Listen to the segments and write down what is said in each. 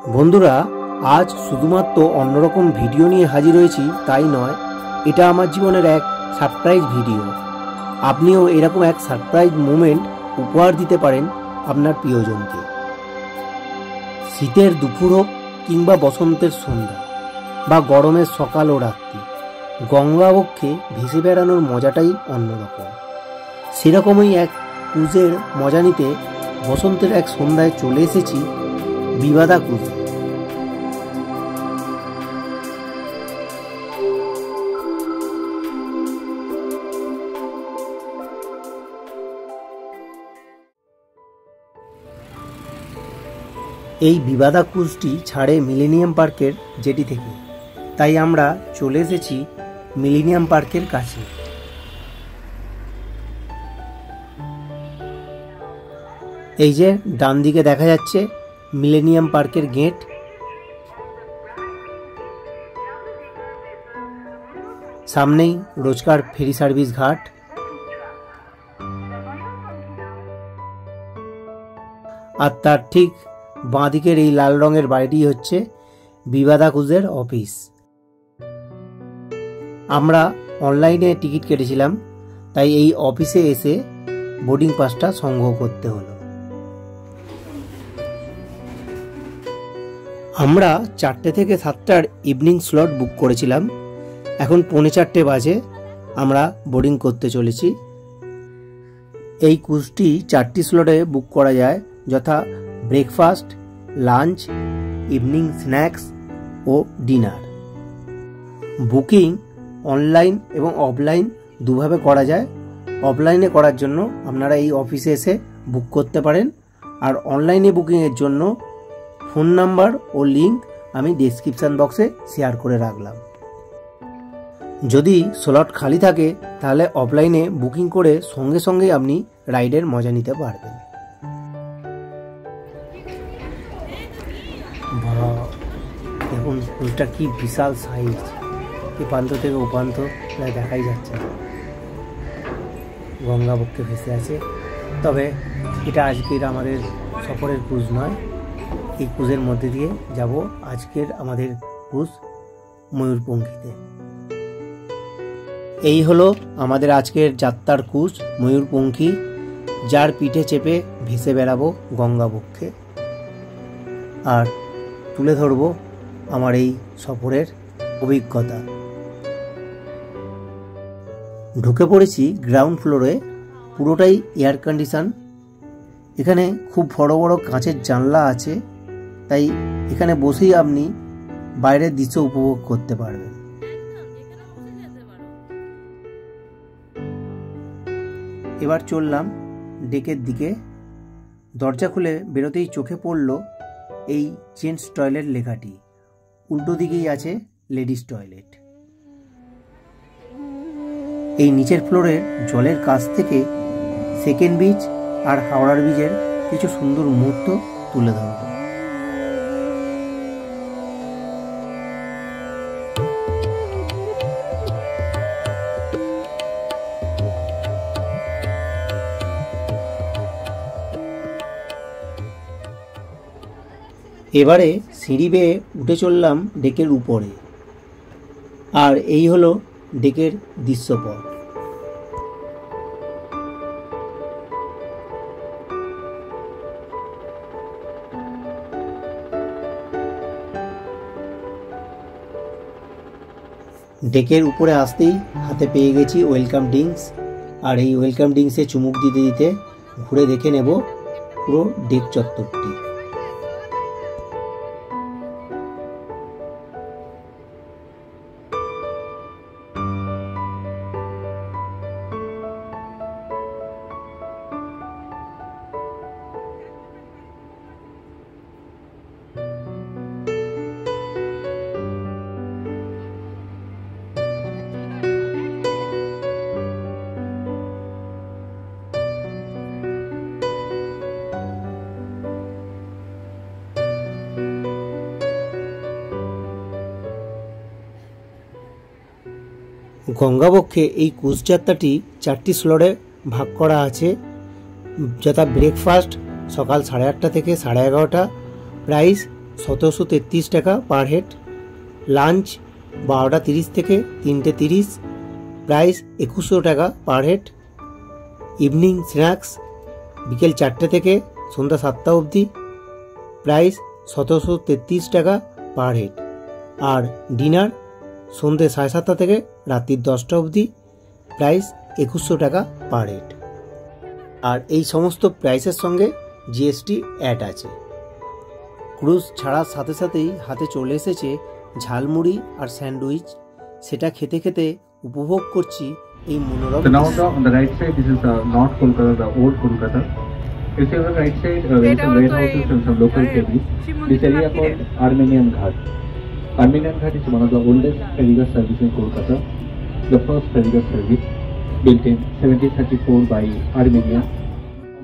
বন্ধুরা, আজ শুধুমাত্র অন্যরকম ভিডিও নিয়ে হাজির হয়েছি তাই নয়, এটা আমার জীবনের এক সারপ্রাইজ ভিডিও। আপনিও এরকম এক সারপ্রাইজ মোমেন্ট উপহার দিতে পারেন আপনার প্রিয়জনকে। শীতের দুপুর হোক কিংবা বসন্তের সন্ধ্যা বা গরমের সকাল ও রাত্রি, গঙ্গাবক্ষে ভেসে বেড়ানোর মজাটাই অন্যরকম। সেরকমই এক ক্রুজের মজা নিতে বসন্তের এক সন্ধ্যায় চলে এসেছি বিবাদা ক্রুজে। এই বিবাদা ক্রুজটি ছাড়ে মিলেনিয়াম পার্কের জেটি থেকে, তাই আমরা চলে এসেছি মিলেনিয়াম পার্কের কাছে। এই যে ডান দিকে দেখা যাচ্ছে মিলেনিয়াম পার্কের গেট। সামনেই রোজকার ফেরি সার্ভিস ঘাট। আর তার ঠিক বাঁ দিকের এই লাল রঙের বাড়িটি হচ্ছে বিবাদা ক্রুজের অফিস। আমরা অনলাইনে টিকিট কেটেছিলাম, তাই এই অফিসে এসে বোর্ডিং পাসটা সংগ্রহ করতে হলো। আমরা 4টে থেকে 7টার ইভিনিং স্লট বুক করেছিলাম। এখন 3:45 বাজে, আমরা বোর্ডিং করতে চলেছি। এই ক্রুজটি 4টি স্লটে বুক করা যায়, যথা ব্রেকফাস্ট, লাঞ্চ, ইভিনিং স্ন্যাক্স ও ডিনার। বুকিং অনলাইন এবং অফলাইন দুভাবে করা যায়। অফলাইনে করার জন্য আপনারা এই অফিসে এসে বুক করতে পারেন, আর অনলাইনে বুকিংয়ের জন্য ফোন নাম্বার ও লিঙ্ক আমি ডেসক্রিপশন বক্সে শেয়ার করে রাখলাম। যদি স্লট খালি থাকে তাহলে অফলাইনে বুকিং করে সঙ্গে সঙ্গে আপনি রাইডের মজা নিতে পারবেন। দেখুন ক্রুজটা কি বিশাল সাইজ, এই প্রান্ত থেকে ও প্রান্ত প্রায় দেখাই যাচ্ছে না। গঙ্গাবক্ষে ভেসে আছে। তবে এটা আজকের আমাদের সফরের ক্রুজ নয়। এই ক্রুজের মধ্যে দিয়ে যাব আজকের আমাদের ক্রুজ ময়ূরপঙ্খীতে। এই হলো আমাদের আজকের যাত্রার ক্রুজ ময়ূরপঙ্খী, যার পিঠে চেপে ভেসে বেড়াবো গঙ্গাবক্ষে, আর তুলে ধরবো আমার এই সফরের অভিজ্ঞতা। ঢুকে পড়েছি গ্রাউন্ড ফ্লোরে, পুরোটাই এয়ার কন্ডিশন। এখানে খুব বড় বড় কাঁচের জানলা আছে, তাই এখানে বসেই আপনি বাইরের দৃশ্য উপভোগ করতে পারবেন। এবার চললাম ডেকের দিকে। দরজা খুলে বেরোতেই চোখে পড়ল এই জেন্টস টয়লেট লেখাটি। উল্টো দিকেই আছে লেডিস টয়লেট। এই নিচের ফ্লোরের জলের কাছ থেকে সেকেন্ড ব্রিজ আর হাওড়ার ব্রিজের কিছু সুন্দর মুহূর্ত তুলে ধরব। এবারে সিঁড়ি বেয়ে উঠে চললাম ডেকের উপরে, আর এই হলো ডেকের দৃশ্যপট। ডেকের উপরে আসতেই হাতে পেয়ে গেছি ওয়েলকাম ড্রিঙ্কস, আর এই ওয়েলকাম ড্রিঙ্কসে চুমুক দিতে দিতে ঘুরে দেখে নেব পুরো ডেক চত্বরটি। গঙ্গাবক্ষে এই ক্রুজ যাত্রাটি 4টি স্লটে ভাগ করা আছে, যথা ব্রেকফাস্ট সকাল 8:30 থেকে 11:30, প্রাইস 1733 টাকা পার হেড। লাঞ্চ 12:30 থেকে 3:30, প্রাইস 2100 টাকা পার হেড। ইভিনিং স্ন্যাক্স বিকেল 4টে থেকে সন্ধ্যা 7টা অবধি, প্রাইস 1733 টাকা পার হেড। আর ডিনার সন্ধ্যে 7:30 থেকে রাত্রি 10টা অবধি, প্রাইস 2100 টাকা পার হেড। আর এই সমস্ত প্রাইসের সঙ্গে জিএসটি অ্যাড আছে। ক্রুজ ছাড়ার সাথে সাথেই হাতে চলে এসেছে ঝালমুড়ি আর স্যান্ডউইচ। সেটা খেতে খেতে উপভোগ করছি এই মনোরম। So now on the right side, this is the North Kolkata, the old Kolkata. You see on the right side, there is some warehouses and some local ferries. This area called Armenian Ghat. Armenian Ghat is one of the oldest ferry service in Kolkata. The first ferry service built in 1734 by Armenia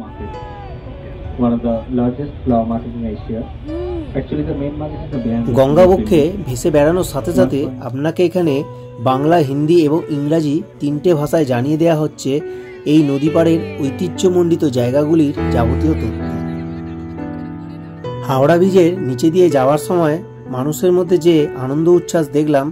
market, one of the largest flower market in Asia. Actually, the main market is the Bihan. গঙ্গাবক্ষে ভেসে বেড়ানোর সাথে সাথে আপনাকে এখানে বাংলা, হিন্দি এবং ইংরাজি 3টে ভাষায় জানিয়ে দেওয়া হচ্ছে এই নদী পাড়ের ঐতিহ্যমণ্ডিত জায়গাগুলির যাবতীয় তথ্য। হাওড়া ব্রিজের নিচে দিয়ে যাওয়ার সময় মানুষের মধ্যে যে আনন্দ উচ্ছ্বাস দেখলাম,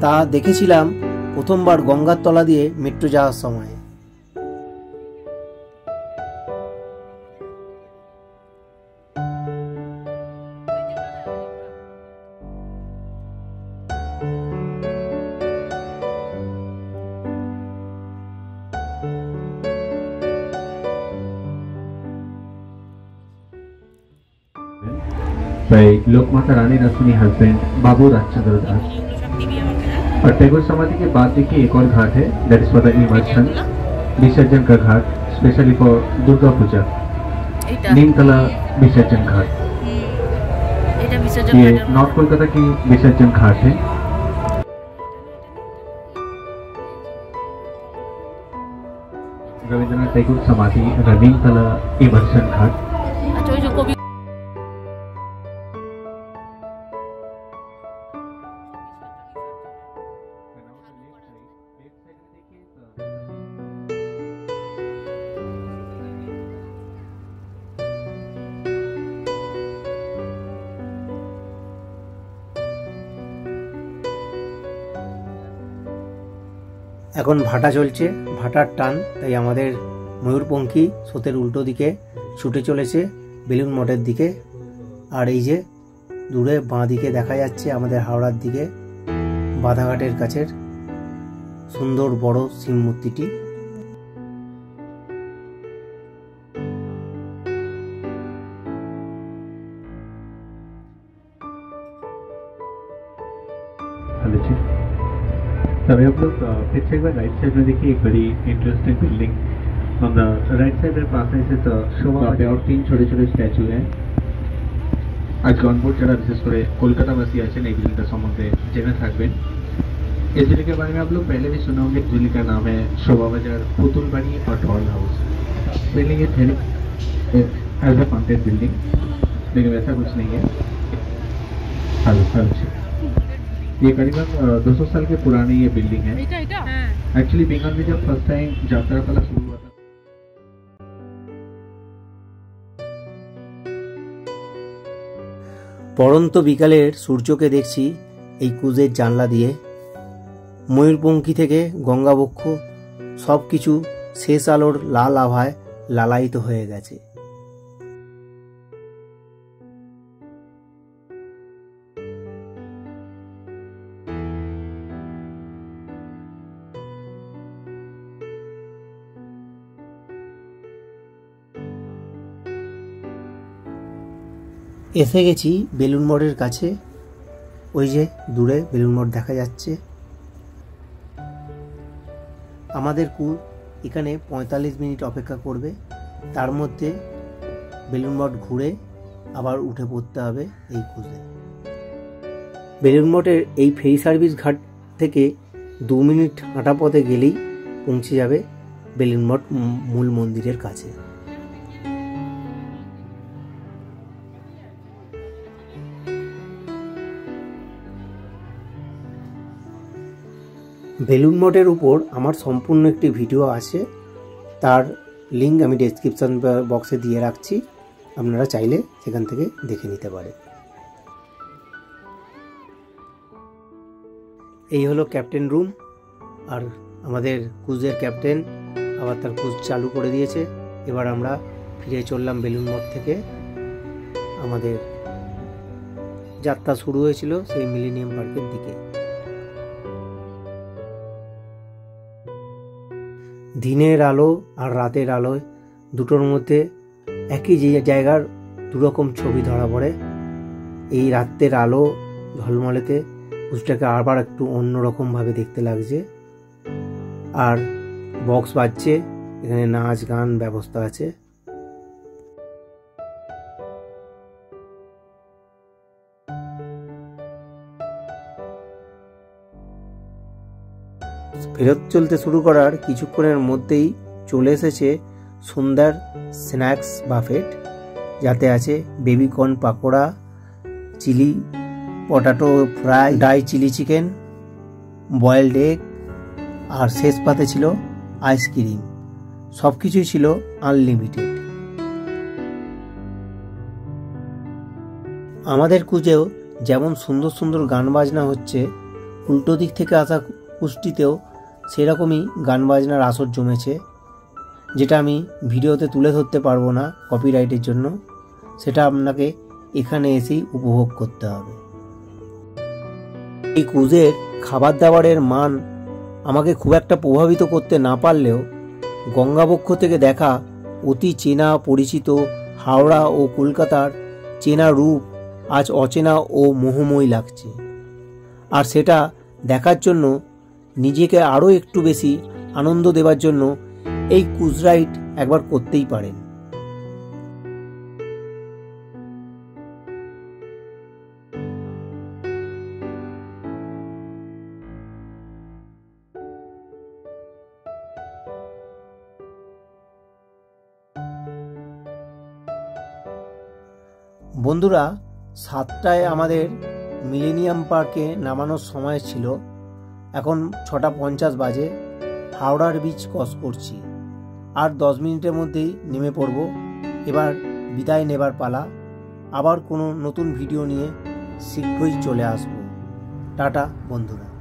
তা দেখেছিলাম প্রথমবার গঙ্গার তলা দিয়ে মেট্রো যাওয়ার সময়। By Lokmata Rani Rashmi husband बाबू राजचंद्र दास। और टैगोर समाधि के बाद देखिए एक और घाट है, that is for the immersion, विसर्जन का घाट, स्पेशली फॉर दुर्गा पूजा, नीमतला विसर्जन घाट। ये नॉर्थ कोलकाता की विसर्जन घाट है। रविंद्रनाथ टैगोर समाधि, नीमतला इमर्शन घाट। এখন ভাটা চলছে, ভাটার টান, তাই আমাদের ময়ূরপঙ্খী স্রোতের উল্টো দিকে ছুটে চলেছে বেলুন মঠের দিকে। আর এই যে দূরে বাঁ দিকে দেখা যাচ্ছে আমাদের হাওড়ার দিকে বাধাঘাটের কাছের সুন্দর বড় শিব মূর্তিটি। अभी आप लोग फिर से एक बार राइट साइड में देखिए, एक बड़ी interesting building on the right side में पास से शोभा पे और 3 छोटे छोटे स्टैचू हैं। आज गणपुर जरा विशेष করে কলকাতাবাসী আছেন এই বিল্ডিংটা সম্বন্ধে জেনে থাকবেন। इस बिल्डिंग के बारे में आप लोग पहले भी सुना होंगे। बिल्डिंग का नाम है शोभा बाजार, पुतुल बाड़ी और doll house. Building is as a content building, लेकिन वैसा कुछ नहीं है। ये करीबन 200 साल के पुरानी ये बिल्डिंग है। एक्चुअली बेंगल में जब फर्स्ट टाइम यात्रा पाला शुरू हुआ था, পড়ন্ত বিকালের সূর্যকে দেখছি এই ক্রুজের জানলা দিয়ে। ময়ূরপঙ্খী থেকে গঙ্গাবক্ষ সব কিছু শেষ আলোর লাল আভায় লালায়িত হয়ে গেছে। এসে গেছি বেলুন মঠের কাছে। ওই যে দূরে বেলুন মঠ দেখা যাচ্ছে। আমাদের ক্রুজ এখানে 45 মিনিট অপেক্ষা করবে। তার মধ্যে বেলুন মঠ ঘুরে আবার উঠে পড়তে হবে এই ক্রুজে। বেলুন মঠের এই ফেরি সার্ভিস ঘাট থেকে 2 মিনিট হাঁটা পথে গেলেই পৌঁছে যাবে বেলুন মঠ মূল মন্দিরের কাছে। বেলুন মঠের উপর আমার সম্পূর্ণ একটি ভিডিও আছে, তার লিঙ্ক আমি ডেসক্রিপশন বক্সে দিয়ে রাখছি, আপনারা চাইলে সেখান থেকে দেখে নিতে পারেন। এই হলো ক্যাপ্টেন রুম। আর আমাদের ক্রুজের ক্যাপ্টেন আবার তার ক্রুজ চালু করে দিয়েছে। এবার আমরা ফিরে চললাম বেলুন মঠ থেকে আমাদের যাত্রা শুরু হয়েছিল সেই মিলেনিয়াম পার্কের দিকে। দিনের আলো আর রাতের আলোয় দুটোর মধ্যে একই জায়গার দুরকম ছবি ধরা পড়ে। এই রাতের আলো ঝলমলেতে ক্রুজটাকে আবার একটু অন্যরকম ভাবে দেখতে লাগছে। আর বক্স বাজছে, এখানে নাচ গান ব্যবস্থা আছে। ফেরত চলতে শুরু করার কিছুক্ষণের মধ্যেই চলে এসেছে সন্ধ্যার স্ন্যাক্স বাফেট, যাতে আছে baby corn pakora, chilli potato fry, dry chilli chicken, boiled egg, আর শেষ পাতে ছিল আইসক্রিম। সব কিছুই ছিল আনলিমিটেড। আমাদের ক্রুজেও যেমন সুন্দর সুন্দর গান বাজনা হচ্ছে, উল্টো দিক থেকে আসা ক্রুজটিতেও সেরকমই গান বাজনার আসর জমেছে, যেটা আমি ভিডিওতে তুলে ধরতে পারবো না কপিরাইটের জন্য। সেটা আপনাকে এখানে এসেই উপভোগ করতে হবে। এই ক্রুজের খাবার দাবারের মান আমাকে খুব একটা প্রভাবিত করতে না পারলেও গঙ্গাবক্ষ থেকে দেখা অতি চেনা পরিচিত হাওড়া ও কলকাতার চেনা রূপ আজ অচেনা ও মোহময়ী লাগছে। আর সেটা দেখার জন্য, নিজেকে আরও একটু বেশি আনন্দ দেওয়ার জন্য এই ক্রুজ রাইড একবার করতেই পারেন। বন্ধুরা, 7টায় আমাদের মিলেনিয়াম পার্কে নামানোর সময় ছিল। এখন 6:50 বাজে। হাওড়ার বিচ ক্রস করছি। আর 10 মিনিটের মধ্যেই নেমে পড়ব। এবার বিদায় নেবার পালা। আবার কোনো নতুন ভিডিও নিয়ে শীঘ্রই চলে আসব। টাটা বন্ধুরা।